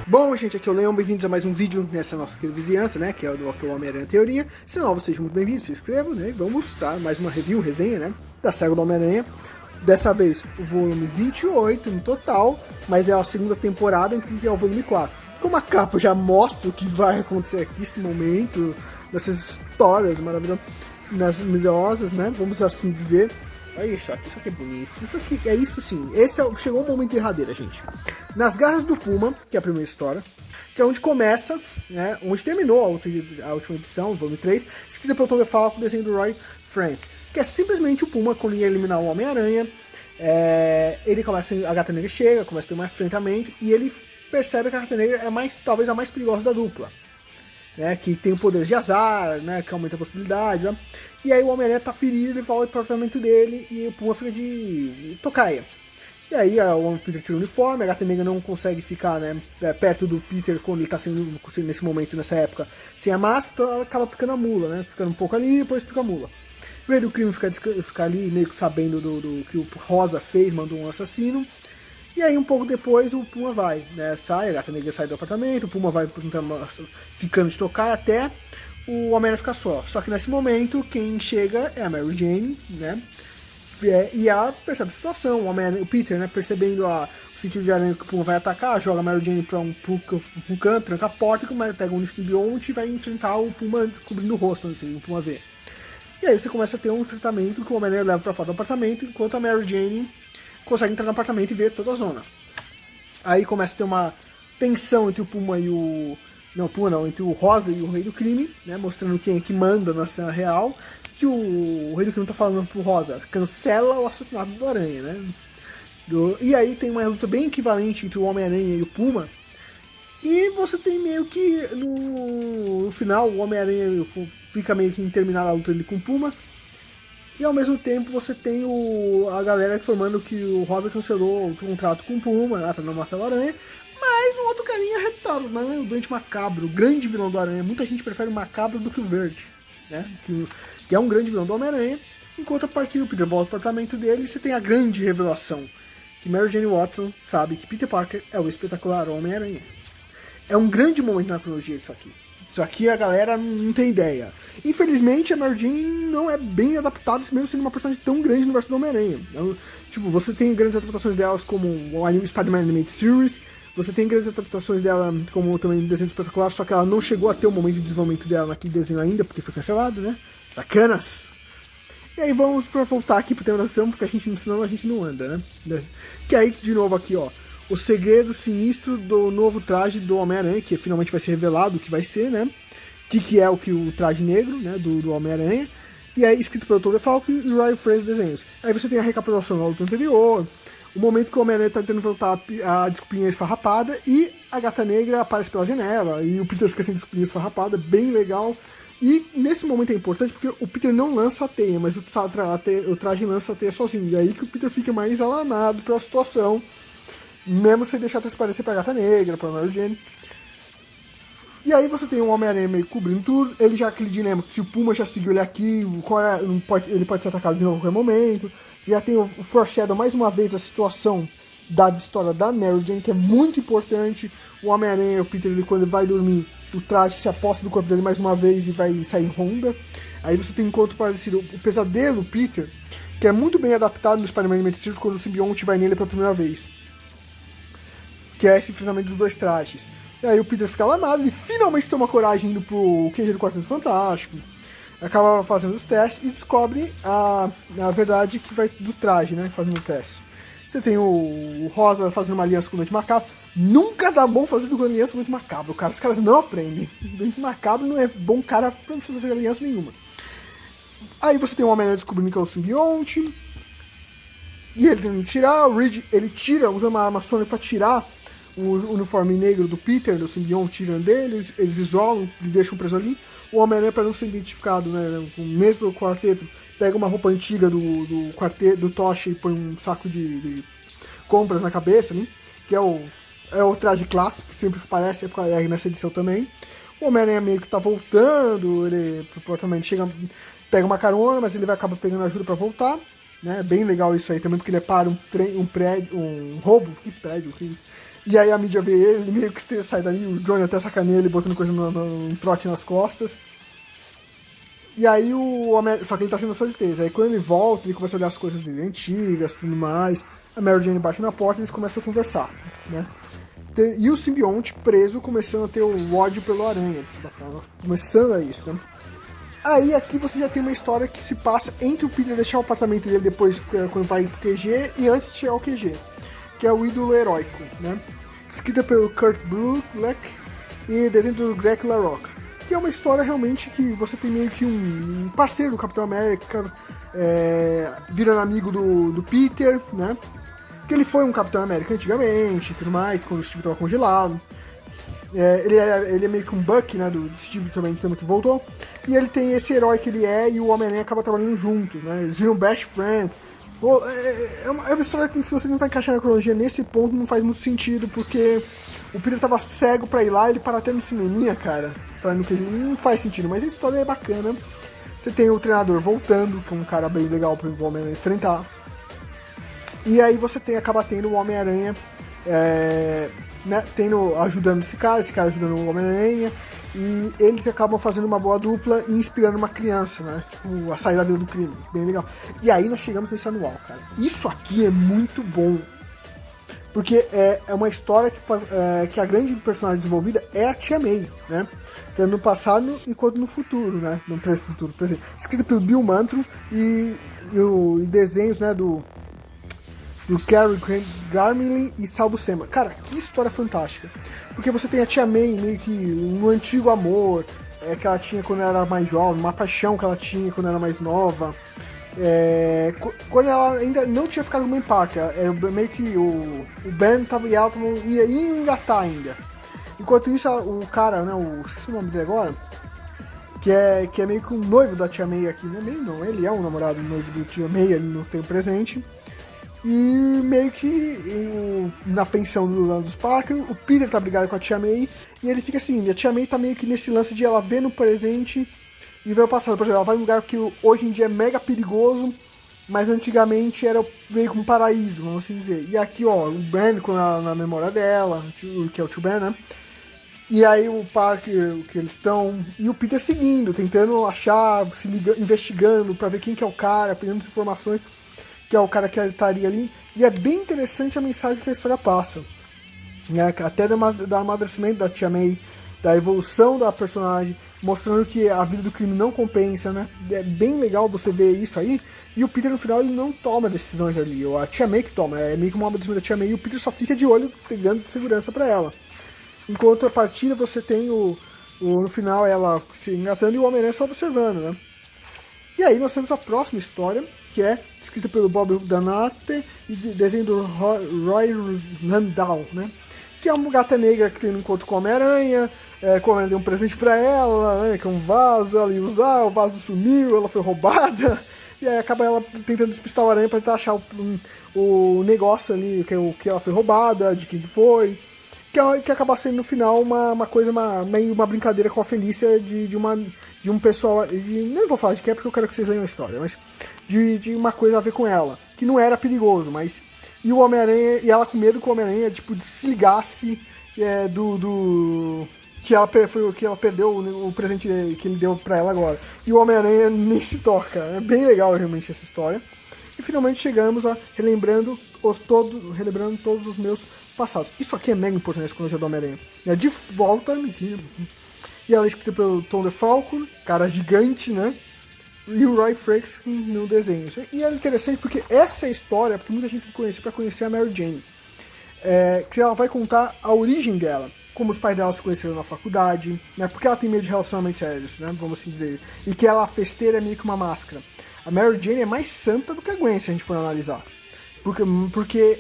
Bom, gente, aqui é o Leão, bem-vindos a mais um vídeo nessa nossa querida vizinhança, né, que é o Homem-Aranha Teoria. Se não, sejam muito bem-vindos, se inscrevam, né, e vamos para mais uma review, resenha, né, da saga do Homem-Aranha. Dessa vez, o volume 28 no total, mas é a segunda temporada, em que é o volume 4. Como a capa já mostra o que vai acontecer aqui, esse momento, dessas histórias maravilhosas, né, vamos assim dizer. Olha isso aqui é bonito, isso aqui é isso sim, chegou o momento derradeiro, gente. Nas Garras do Puma, que é a primeira história, que é onde começa, né, onde terminou a última edição, o volume 3, escrita pelo Tom DeFalco com o desenho do Roy Francis, que é simplesmente o Puma quando ia eliminar o Homem-Aranha. Ele começa, a Gata Negra chega, começa a ter um enfrentamento, e ele percebe que a Gata Negra é talvez a mais perigosa da dupla, né, que tem o poder de azar, né, que aumenta a possibilidade, né? E aí o Homem-Aranha tá ferido, ele volta pro apartamento dele e o Puma fica de tocaia. E aí o Peter tira o uniforme, a Gata Negra não consegue ficar, né, perto do Peter quando ele tá sendo, nesse momento, nessa época, sem a máscara, então ela acaba ficando a mula, né, ficando um pouco ali e depois fica a mula. O rei do crime fica ali meio que sabendo do que o Rosa fez, mandou um assassino. E aí um pouco depois o Puma vai, né, sai, a Gata Negra sai do apartamento, o Puma vai ficando de tocar até o Homem-Aranha ficar só. Só que nesse momento quem chega é a Mary Jane, né, e ela percebe a situação, o Peter, né, percebendo o sentido de aranha que o Puma vai atacar, joga a Mary Jane pra um canto, tranca a porta, e pega um simbionte e vai enfrentar o Puma cobrindo o rosto, assim, o Puma vê. E aí você começa a ter um enfrentamento que o Homem-Aranha leva pra fora do apartamento, enquanto a Mary Jane consegue entrar no apartamento e ver toda a zona. Aí começa a ter uma tensão entre o Puma e o... Não, Puma não, entre o Rosa e o Rei do Crime, né, mostrando quem é que manda na cena real, que o Rei do Crime tá falando pro Rosa, cancela o assassinato do Aranha, né. E aí tem uma luta bem equivalente entre o Homem-Aranha e o Puma, e você tem meio que, no final, o Homem-Aranha fica meio que interminada a luta dele com o Puma, e ao mesmo tempo você tem a galera informando que o Rosa cancelou o contrato com o Puma, pra não matar o Aranha, mas um outro carinha retorna, né? O Doente Macabro, o grande vilão do Aranha. Muita gente prefere o Macabro do que o Verde, né? Que é um grande vilão do Homem-Aranha. Enquanto a partir do Peter volta ao apartamento dele, você tem a grande revelação, que Mary Jane Watson sabe que Peter Parker é o espetacular Homem-Aranha. É um grande momento na cronologia disso aqui. Isso aqui a galera não tem ideia. Infelizmente a Mary Jane não é bem adaptada, mesmo sendo uma personagem tão grande no universo do Homem-Aranha. Tipo, você tem grandes adaptações delas como o anime Spider-Man Animated Series, você tem grandes adaptações dela como também desenho espetacular, só que ela não chegou a ter o momento de desenvolvimento dela naquele desenho ainda, porque foi cancelado, né? Sacanas! E aí vamos pra voltar aqui pro tema da ação, porque senão a gente não anda, né? Que aí, de novo aqui, ó, o segredo sinistro do novo traje do Homem-Aranha, que finalmente vai ser revelado o que vai ser, né? Que é o traje negro, né, do Homem-Aranha. E aí, escrito pelo Tom DeFalco e o Ryan Fraser desenhos. Aí você tem a recapitulação da luta anterior, o momento que o Homem-Aranha tá tentando voltar a desculpinha esfarrapada, e a Gata Negra aparece pela janela, e o Peter fica sem desculpinha esfarrapada, bem legal. E nesse momento é importante porque o Peter não lança a teia, mas o traje lança a teia sozinho. E aí que o Peter fica mais alarmado pela situação, mesmo sem deixar transparecer pra Gata Negra, pra Mary Jane. E aí você tem um Homem-Aranha meio cobrindo tudo, ele já aquele dilema, se o Puma já seguiu ele aqui, ele pode ser atacado de novo a qualquer momento. Você já tem o foreshadow mais uma vez, a situação da história da Mary Jane, que é muito importante. O Homem-Aranha e o Peter, quando ele vai dormir, o traje se aposta do corpo dele mais uma vez e vai sair em ronda. Aí você tem um encontro parecido, o pesadelo Peter, que é muito bem adaptado no Spider-Man Animated Series quando o simbionte vai nele pela primeira vez, que é esse enfrentamento dos dois trajes. E aí o Peter fica alarmado, ele finalmente toma coragem indo pro QG do Quarteto Fantástico, acaba fazendo os testes e descobre a verdade que vai do traje, né, fazendo o teste. Você tem o Rosa fazendo uma aliança com o Doente Macabro. Nunca dá bom fazer aliança com o Doente Macabro, cara. Os caras não aprendem. O Doente Macabro não é bom cara pra você fazer aliança nenhuma. Aí você tem o Homem-Aranha descobrindo que é o simbionte, e ele tentando tirar, o Reed, ele tira, usa uma arma sônica pra tirar o uniforme negro do Peter, do simbionte, tirando dele, eles isolam e deixam preso ali. O Homem-Aranha, para não ser identificado, né, mesmo o quarteto, pega uma roupa antiga do quarteto, do Tocha, e põe um saco de compras na cabeça, né, que é o traje clássico, que sempre aparece nessa edição também. O Homem-Aranha meio que tá voltando, ele provavelmente pega uma carona, mas ele vai acabar pegando ajuda para voltar. né? Bem legal isso aí também, porque ele para um prédio, um roubo, que prédio, que isso? E aí a mídia vê ele meio que sai dali, o Johnny até sacaneia ele botando coisa no trote nas costas. E aí só que ele tá sendo certeza. Aí quando ele volta, ele começa a olhar as coisas dele antigas, tudo mais. A Mary Jane bate na porta e eles começam a conversar, né? E o simbionte preso começando a ter o ódio pelo aranha, de certa forma. Começando a isso, né? Aí aqui você já tem uma história que se passa entre o Peter deixar o apartamento dele depois, quando vai pro QG, e antes de chegar ao QG. Que é o Ídolo Heróico, né? Escrita pelo Kurt Busiek e desenho do Greg LaRocque. Que é uma história realmente que você tem meio que um parceiro do Capitão América, virando amigo do Peter, né? Que ele foi um Capitão América antigamente e tudo mais, quando o Steve estava congelado. Ele é meio que um Buck, né, do Steve também que voltou. E ele tem esse herói que ele é e o Homem-Aranha acaba trabalhando juntos, né? Eles viram best friends. É uma história que, se você não vai encaixar na cronologia nesse ponto, não faz muito sentido, porque o Peter tava cego pra ir lá, ele para até no cineminha, cara. Não faz sentido, mas a história é bacana. Você tem o treinador voltando, que é um cara bem legal pro Homem-Aranha enfrentar. E aí você acaba tendo o Homem-Aranha né, ajudando esse cara ajudando o Homem-Aranha. E eles acabam fazendo uma boa dupla e inspirando uma criança, né? A sair da vida do crime. Bem legal. E aí nós chegamos nesse anual, cara. Isso aqui é muito bom. Porque é uma história que a grande personagem desenvolvida é a Tia May, né? Tanto no passado quanto no futuro, né? No futuro presente. Escrita pelo Bill Mantlo e desenhos, né, do Gary Garmley e Sal Buscema. Cara, que história fantástica. Porque você tem a Tia May meio que um antigo amor que ela tinha quando ela era mais jovem, uma paixão que ela tinha quando ela era mais nova. Quando ela ainda não tinha ficado no Man Parker, meio que o Ben ia engatar ainda. Enquanto isso, o cara, né, esqueci o nome dele agora, que é meio que um noivo da Tia May aqui, não é meio não, ele é um namorado noivo do Tia May ali no tempo presente. E meio que na pensão dos Parker, o Peter tá brigado com a Tia May, e ele fica assim, a Tia May tá meio que nesse lance de ela ver no presente e ver o passado. Por exemplo, ela vai num lugar que hoje em dia é mega perigoso, mas antigamente era meio que um paraíso, vamos assim dizer. E aqui, ó, o Ben na memória dela, que é o tio Ben, né? E aí o Parker, que eles estão, e o Peter seguindo, tentando achar, investigando pra ver quem que é o cara, pedindo informações, que é o cara que estaria ali, e é bem interessante a mensagem que a história passa, né? Até do amadurecimento da Tia May, da evolução da personagem, mostrando que a vida do crime não compensa, né? É bem legal você ver isso aí, e o Peter no final ele não toma decisões ali, a Tia May que toma, é meio que uma amadurecimento da Tia May, e o Peter só fica de olho, pegando segurança pra ela. Enquanto a partida você tem no final ela se engatando e o Homem-Aranha só observando, né? E aí nós temos a próxima história, que é escrita pelo Bob Danate e desenho do Roy Randall, né? Que é uma gata negra que tem um encontro com o Homem-Aranha, que o Homem-Aranha deu um presente pra ela, né? Que é um vaso, ela ia usar, o vaso sumiu, ela foi roubada, e aí acaba ela tentando despistar o Aranha pra tentar achar o negócio ali, que ela foi roubada, de quem foi, que acaba sendo no final uma coisa, meio uma brincadeira com a Felícia de um pessoal, não vou falar de que é porque eu quero que vocês leiam a história, mas de uma coisa a ver com ela, que não era perigoso, mas e o Homem-Aranha, e ela com medo que o Homem-Aranha tipo desligasse que ela perdeu o presente que ele deu pra ela agora, e o Homem-Aranha nem se toca. É bem legal realmente essa história. E finalmente chegamos a relembrando todos os meus passados. Isso aqui é mega importante na cronologia do Homem-Aranha. É de volta, e ela é escrita pelo Tom DeFalco, cara gigante, né? E o Roy Frakes no desenho. E é interessante porque essa é a história que muita gente tem que conhecer para conhecer a Mary Jane. Que ela vai contar a origem dela, como os pais dela se conheceram na faculdade, né? Porque ela tem medo de relacionamentos sérios, né? Vamos assim dizer. E que ela, a festeira, é meio que uma máscara. A Mary Jane é mais santa do que a Gwen, se a gente for analisar. Porque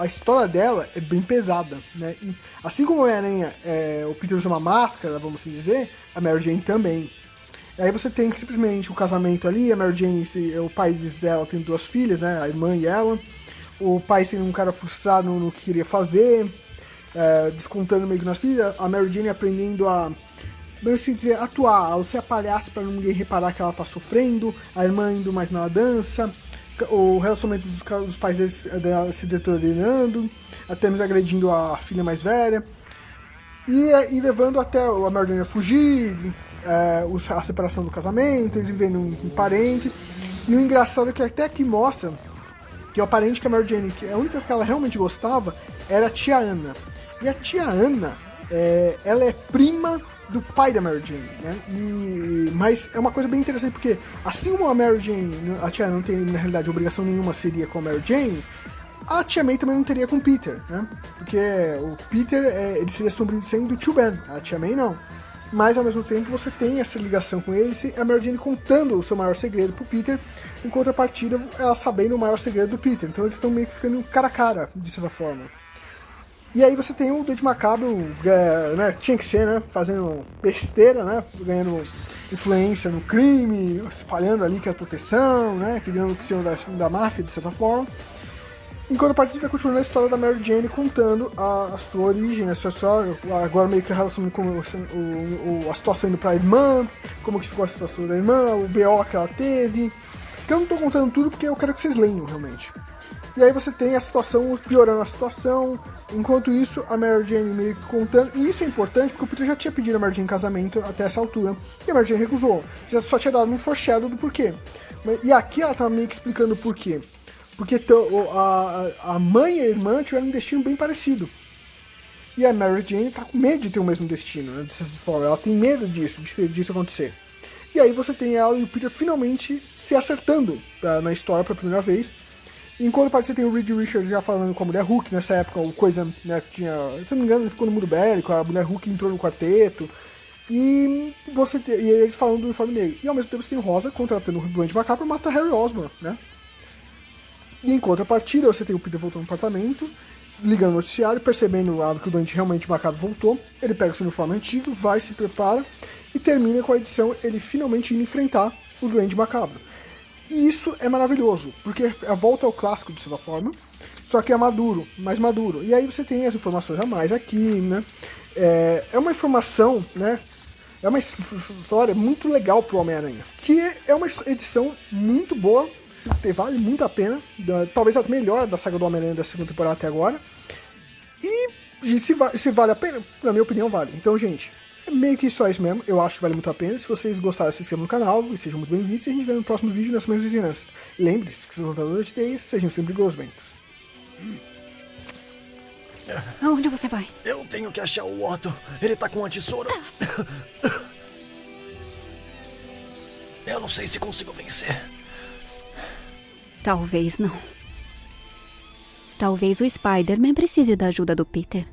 a história dela é bem pesada, né? E assim como a Homem-Aranha, o Peter usa uma máscara, vamos assim dizer, a Mary Jane também. Aí você tem simplesmente o casamento ali, a Mary Jane, o pai dela tem duas filhas, né? A irmã e ela. O pai sendo um cara frustrado no que queria fazer, descontando meio que nas filhas. A Mary Jane aprendendo a, vamos assim dizer, atuar, ao ser a palhaça para ninguém reparar que ela tá sofrendo. A irmã indo mais na dança. o relacionamento dos pais dela se deteriorando, até mesmo agredindo a filha mais velha, e levando até a Mary Jane a fugir, a separação do casamento, eles vivendo em parentes. E o engraçado é que até aqui mostra que o parente que a Mary Jane, que a única que ela realmente gostava, era a tia Anna. E a tia Anna, ela é prima do pai da Mary Jane, né? Mas é uma coisa bem interessante, porque assim como a Mary Jane, a tia Anna não tem, na realidade, obrigação nenhuma seria com a Mary Jane, a tia May também não teria com o Peter, né? Porque o Peter, ele seria sobrinho de sangue do tio Ben, a tia May não. Mas ao mesmo tempo você tem essa ligação com ele, a Mary Jane contando o seu maior segredo pro Peter, em contrapartida ela sabendo o maior segredo do Peter. Então eles estão meio que ficando cara a cara, de certa forma. E aí você tem o Duende Macabro, né, tinha que ser, né, fazendo besteira, né, ganhando influência no crime, espalhando ali que é a proteção, né, criando que são da máfia, de certa forma. Enquanto a partida vai continuando a história da Mary Jane contando a sua origem, a sua história, agora meio que relacionando com a situação indo pra irmã, como que ficou a situação da irmã, o BO que ela teve. Então eu não tô contando tudo porque eu quero que vocês leiam, realmente. E aí você tem a situação, piorando a situação, enquanto isso a Mary Jane meio que contando, e isso é importante porque o Peter já tinha pedido a Mary Jane em casamento até essa altura, e a Mary Jane recusou, já só tinha dado um foreshadow do porquê. E aqui ela tá meio que explicando o porquê. Porque a mãe e a irmã tiveram um destino bem parecido. E a Mary Jane tá com medo de ter o mesmo destino, né? De certa forma. Ela tem medo disso acontecer. E aí você tem ela e o Peter finalmente se acertando na história pela primeira vez. Enquanto parte você tem o Reed Richards já falando com a Mulher Hulk, nessa época, o coisa, né, que tinha... Se não me engano, ele ficou no mundo bélico, a Mulher Hulk entrou no quarteto. E eles falando do uniforme negro. E ao mesmo tempo você tem o Rosa contratando o Duende Macabro pra matar Harry Osborn, né? E em contrapartida, você tem o Peter voltando no apartamento, ligando o noticiário, percebendo que o Duende realmente Macabro voltou. Ele pega o seu uniforme antigo, vai, se prepara e termina com a edição ele finalmente indo enfrentar o Duende Macabro. E isso é maravilhoso, porque a volta ao clássico de certa forma, só que é maduro, mais maduro. E aí você tem as informações a mais aqui, né? É uma informação, né? É uma história muito legal pro Homem-Aranha, que é uma edição muito boa, vale muito a pena, talvez a melhor da saga do Homem-Aranha da segunda temporada até agora. E se vale a pena, na minha opinião, vale. Então, gente, é meio que só isso mesmo, eu acho que vale muito a pena. Se vocês gostaram, se inscrevam no canal e sejam muito bem-vindos. E a gente vê no próximo vídeo nessa mesma vizinhança. Lembre-se que seus lutadores de teias sejam sempre gosmentos. Aonde você vai? Eu tenho que achar o Otto. Ele tá com uma tesoura. Eu não sei se consigo vencer. Talvez não. Talvez o Spider-Man precise da ajuda do Peter.